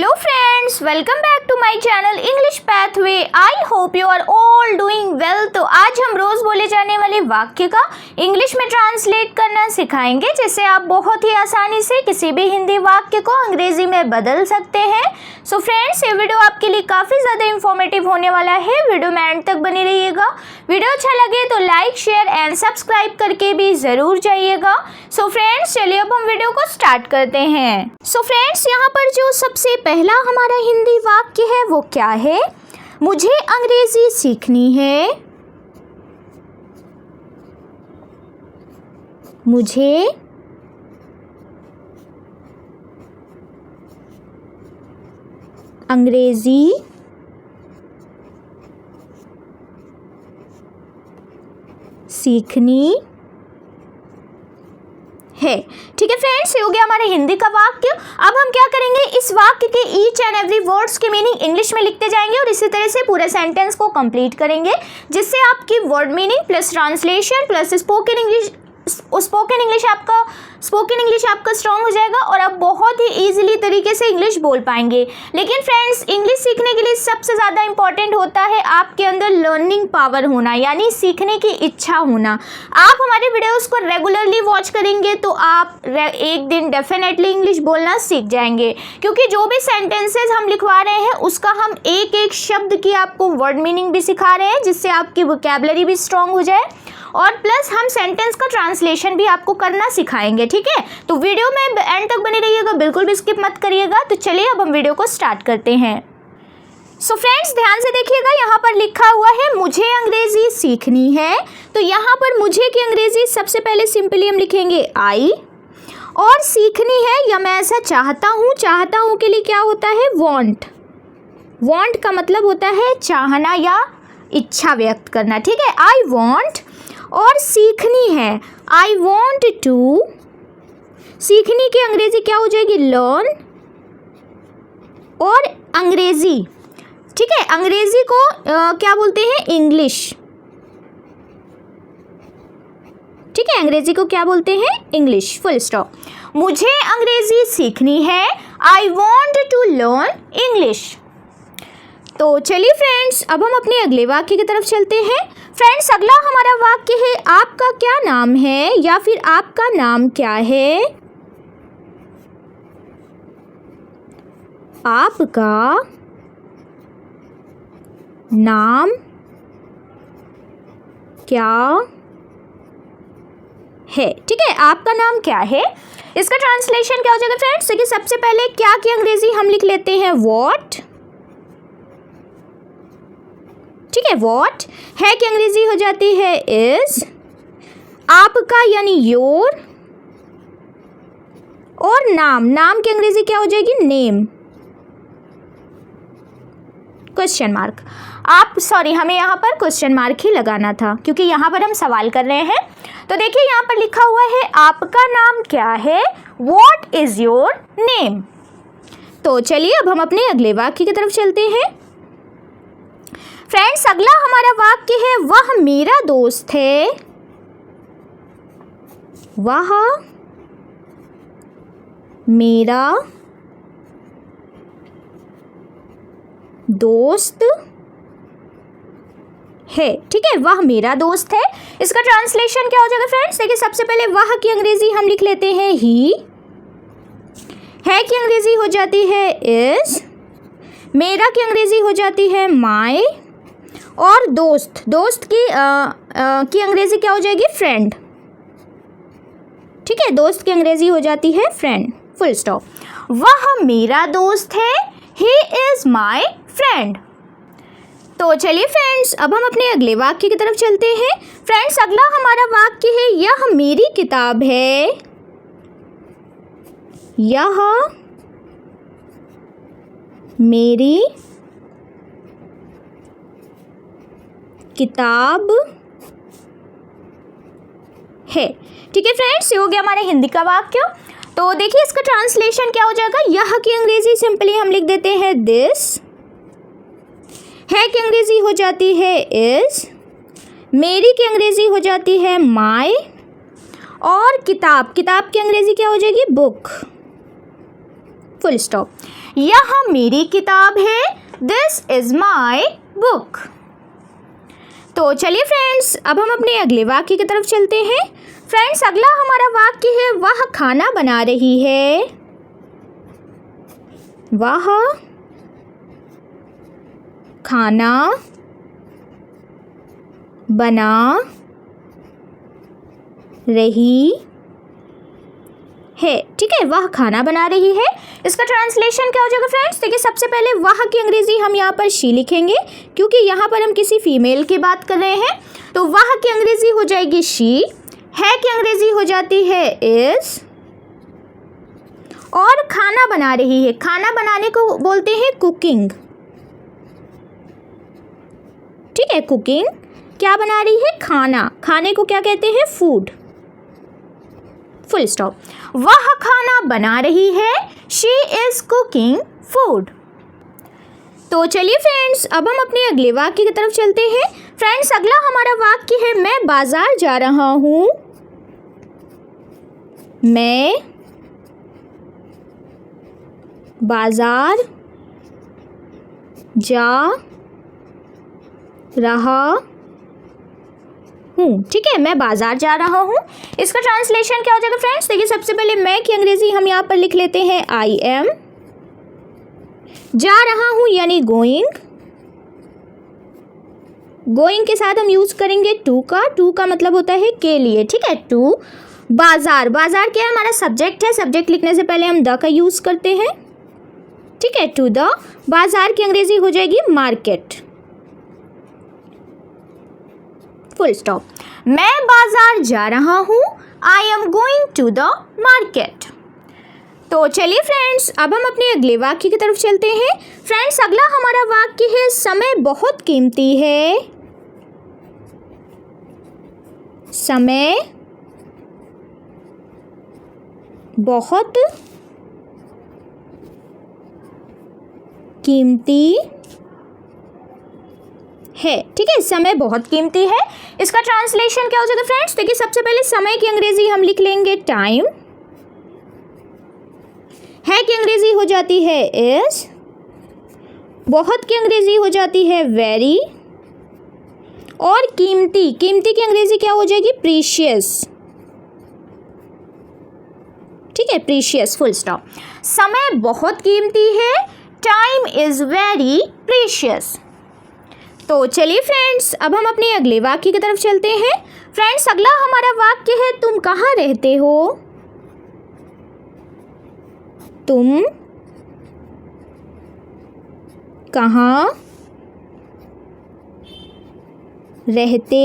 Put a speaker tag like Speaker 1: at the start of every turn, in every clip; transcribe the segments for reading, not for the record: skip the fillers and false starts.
Speaker 1: Hello friends, welcome back to my channel English Pathway. I hope you are all doing well. तो आज हम रोज बोले जाने वाले वाक्य का इंग्लिश में ट्रांसलेट करना सिखाएंगे, जिससे आप बहुत ही आसानी से किसी भी हिंदी वाक्य को अंग्रेजी में बदल सकते हैं. सो फ्रेंड्स, ये वीडियो आपके लिए काफ़ी ज़्यादा इंफॉर्मेटिव होने वाला है. वीडियो में एंड तक बने रहिएगा. वीडियो अच्छा लगे तो लाइक, शेयर एंड सब्सक्राइब करके भी ज़रूर जाइएगा. सो फ्रेंड्स, चलिए अब हम वीडियो को स्टार्ट करते हैं. सो फ्रेंड्स, यहाँ पर जो सबसे पहला हमारा हिंदी वाक्य है वो क्या है? मुझे अंग्रेजी सीखनी है. मुझे अंग्रेजी सीखनी है. ठीक है फ्रेंड्स, ये हो गया हमारे हिंदी का वाक्य. अब हम क्या करेंगे, इस वाक्य के ईच एंड एवरी वर्ड्स के मीनिंग इंग्लिश में लिखते जाएंगे और इसी तरह से पूरे सेंटेंस को कंप्लीट करेंगे, जिससे आपकी word meaning plus translation plus spoken English आपका स्ट्रांग हो जाएगा और आप बहुत ही इजीली तरीके से इंग्लिश बोल पाएंगे. लेकिन फ्रेंड्स, इंग्लिश सीखने के लिए सबसे ज़्यादा इंपॉर्टेंट होता है आपके अंदर लर्निंग पावर होना, यानी सीखने की इच्छा होना. आप हमारे वीडियोस को रेगुलरली वॉच करेंगे तो आप एक दिन डेफिनेटली इंग्लिश बोलना सीख जाएंगे, क्योंकि जो भी सेंटेंसेज हम लिखवा रहे हैं उसका हम एक एक शब्द की आपको वर्ड मीनिंग भी सिखा रहे हैं, जिससे आपकी वोकैबुलरी भी स्ट्रांग हो जाए और प्लस हम सेंटेंस का ट्रांसलेशन भी आपको करना सिखाएंगे. ठीक है, तो वीडियो में एंड तक बने रहिएगा, बिल्कुल भी स्किप मत करिएगा. तो चलिए अब हम वीडियो को स्टार्ट करते हैं. सो फ्रेंड्स, ध्यान से देखिएगा, यहाँ पर लिखा हुआ है मुझे अंग्रेजी सीखनी है. तो यहाँ पर मुझे की अंग्रेजी सबसे पहले सिंपली हम लिखेंगे आई, और सीखनी है या मैं ऐसा चाहता हूँ के लिए क्या होता है, वॉन्ट. वॉन्ट का मतलब होता है चाहना या इच्छा व्यक्त करना. ठीक है, आई वॉन्ट. और सीखनी है, आई वॉन्ट टू. सीखने की अंग्रेजी क्या हो जाएगी, लर्न. और अंग्रेजी, ठीक है, अंग्रेजी को क्या बोलते हैं, इंग्लिश. ठीक है, अंग्रेजी को क्या बोलते हैं, इंग्लिश. Full stop. मुझे अंग्रेजी सीखनी है, I want to learn English. तो चलिए फ्रेंड्स, अब हम अपने अगले वाक्य की तरफ चलते हैं. फ्रेंड्स, अगला हमारा वाक्य है आपका क्या नाम है, या फिर आपका नाम क्या है. आपका नाम क्या है. ठीक है, आपका नाम क्या है. इसका ट्रांसलेशन क्या हो जाएगा फ्रेंड्स, देखिए सबसे पहले क्या की अंग्रेजी हम लिख लेते हैं, व्हाट. ठीक है, व्हाट. है की अंग्रेजी हो जाती है इज. आपका यानी योर. और नाम की अंग्रेजी क्या हो जाएगी, नेम. Question mark. हमें यहाँ पर क्वेश्चन मार्क ही लगाना था, क्योंकि यहाँ पर हम सवाल कर रहे हैं. तो देखिए यहाँ पर लिखा हुआ है आपका नाम क्या है, व्हाट इज योर नेम. तो चलिए अब हम अपने अगले वाक्य की तरफ चलते हैं. फ्रेंड्स, अगला हमारा वाक्य है वह मेरा दोस्त है. वह मेरा दोस्त है. ठीक है, वह मेरा दोस्त है. इसका ट्रांसलेशन क्या हो जाएगा फ्रेंड्स, देखिए सबसे पहले वह की अंग्रेजी हम लिख लेते हैं ही. है की अंग्रेजी हो जाती है इज. मेरा की अंग्रेजी हो जाती है माय. और दोस्त की अंग्रेजी क्या हो जाएगी, फ्रेंड. ठीक है, दोस्त की अंग्रेजी हो जाती है फ्रेंड. Full stop. वह मेरा दोस्त है, ही इज माय फ्रेंड. तो चलिए फ्रेंड्स, अब हम अपने अगले वाक्य की तरफ चलते हैं. फ्रेंड्स, अगला हमारा वाक्य है यह मेरी किताब है. यह मेरी किताब है. ठीक है फ्रेंड्स, ये हो गया हमारे हिंदी का वाक्य. तो देखिए इसका ट्रांसलेशन क्या हो जाएगा, यह की अंग्रेजी सिंपली हम लिख देते हैं दिस. है की अंग्रेजी हो जाती है इज. मेरी की अंग्रेजी हो जाती है माय. और किताब की अंग्रेजी क्या हो जाएगी, बुक. Full stop. यह मेरी किताब है, दिस इज़ माई बुक। तो चलिए फ्रेंड्स, अब हम अपने अगले वाक्य की तरफ चलते हैं। फ्रेंड्स, अगला हमारा वाक्य है, वह खाना बना रही है। वह खाना बना रही है। ठीक है, वह खाना बना रही है। इसका ट्रांसलेशन क्या हो जाएगा फ्रेंड्स? देखिए, सबसे पहले वह की अंग्रेजी हम यहाँ पर शी लिखेंगे, क्योंकि यहाँ पर हम किसी फीमेल की बात कर रहे हैं। तो वह की अंग्रेजी हो जाएगी शी, है की अंग्रेजी हो जाती है इज, और खाना बना रही है, खाना बनाने को बोलते हैं कुकिंग। ठीक है, कुकिंग, क्या बना रही है? खाना, खाने को क्या कहते हैं? फूड। Full stop. वह खाना बना रही है, शी इज कुकिंग फूड। तो चलिए फ्रेंड्स, अब हम अपने अगले वाक्य की तरफ चलते हैं। फ्रेंड्स, अगला हमारा वाक्य है, मैं बाजार जा रहा हूं। मैं बाजार जा रहा हूँ। ठीक है, मैं बाजार जा रहा हूँ। इसका ट्रांसलेशन क्या हो जाएगा फ्रेंड्स? देखिए, सबसे पहले मैं की अंग्रेजी हम यहाँ पर लिख लेते हैं आई एम। जा रहा हूँ यानी गोइंग, गोइंग के साथ हम यूज करेंगे टू का, टू का मतलब होता है के लिए। ठीक है, टू। बाजार, बाजार क्या है? हमारा सब्जेक्ट है, सब्जेक्ट लिखने से पहले हम द का यूज करते हैं। ठीक है, टू द। बाजार की अंग्रेजी हो जाएगी मार्केट। Full stop. मैं बाजार जा रहा हूँ, I am going to the market. तो चलिए फ्रेंड्स, अब हम अपने अगले वाक्य की तरफ चलते हैं। फ्रेंड्स, अगला हमारा वाक्य है, समय बहुत कीमती है। समय बहुत कीमती है। ठीक है, समय बहुत कीमती है। इसका ट्रांसलेशन क्या हो जाएगा फ्रेंड्स? देखिए, सबसे पहले समय की अंग्रेजी हम लिख लेंगे टाइम, है की अंग्रेजी हो जाती है इज, बहुत की अंग्रेजी हो जाती है वेरी, और कीमती, कीमती की अंग्रेजी क्या हो जाएगी? प्रीशियस। ठीक है, प्रीशियस। Full stop. समय बहुत कीमती है, टाइम इज वेरी प्रीशियस। तो चलिए फ्रेंड्स, अब हम अपने अगले वाक्य की तरफ चलते हैं। फ्रेंड्स, अगला हमारा वाक्य है, तुम कहाँ रहते हो? तुम कहाँ रहते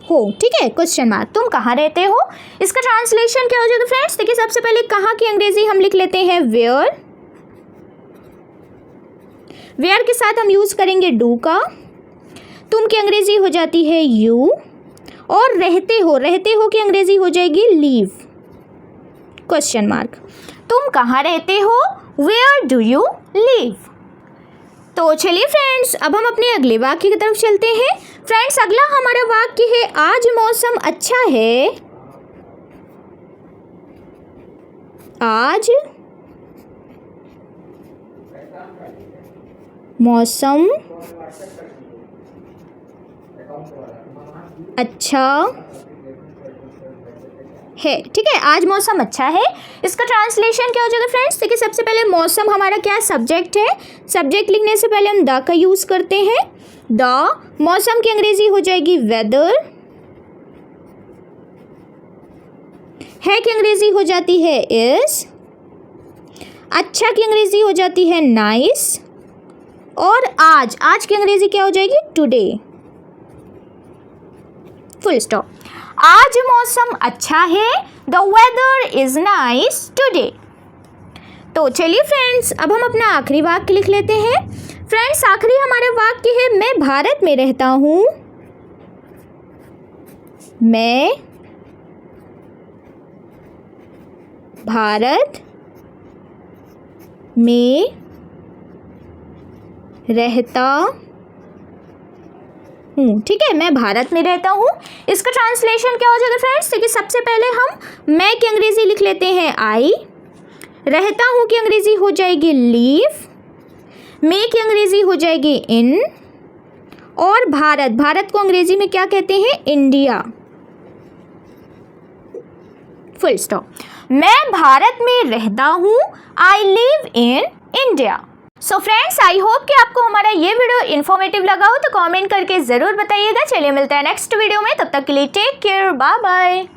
Speaker 1: हो? ठीक है, क्वेश्चन मार्क। तुम कहाँ रहते हो? इसका ट्रांसलेशन क्या हो जाएगा फ्रेंड्स? देखिए, सबसे पहले कहाँ की अंग्रेजी हम लिख लेते हैं वेयर, वेयर के साथ हम यूज करेंगे डू का। तुम की अंग्रेजी हो जाती है यू, और रहते हो, रहते हो की अंग्रेजी हो जाएगी लीव, क्वेश्चन मार्क। तुम कहाँ रहते हो? Where do you live? तो चलिए फ्रेंड्स, अब हम अपने अगले वाक्य की तरफ चलते हैं। फ्रेंड्स, अगला हमारा वाक्य है, आज मौसम अच्छा है। आज मौसम अच्छा है। ठीक है, आज मौसम अच्छा है। इसका ट्रांसलेशन क्या हो जाएगा फ्रेंड्स? देखिए, सबसे पहले मौसम हमारा क्या सब्जेक्ट है, सब्जेक्ट लिखने से पहले हम द का यूज करते हैं। द, मौसम की अंग्रेजी हो जाएगी वेदर, है की अंग्रेजी हो जाती है इज, अच्छा की अंग्रेजी हो जाती है नाइस, और आज, आज की अंग्रेजी क्या हो जाएगी? टुडे। Full stop. आज मौसम अच्छा है, the weather is nice today. तो चलिए फ्रेंड्स, अब हम अपना आखिरी वाक्य लिख लेते हैं। फ्रेंड्स, आखिरी हमारा वाक्य है, मैं भारत में रहता हूँ। मैं भारत में रहता हूँ। ठीक है, मैं भारत में रहता हूँ। इसका ट्रांसलेशन क्या हो जाएगा फ्रेंड्स? देखिए, सबसे पहले हम मैं की अंग्रेजी लिख लेते हैं आई, रहता हूँ की अंग्रेजी हो जाएगी लीव, में की अंग्रेजी हो जाएगी इन, और भारत, भारत को अंग्रेजी में क्या कहते हैं? इंडिया। Full stop. मैं भारत में रहता हूँ, I live in India. So friends, I hope कि आपको हमारा ये वीडियो इन्फॉर्मेटिव लगा हो, तो कमेंट करके ज़रूर बताइएगा। चलिए मिलते हैं नेक्स्ट वीडियो में, तब तक के लिए टेक केयर, बाय बाय।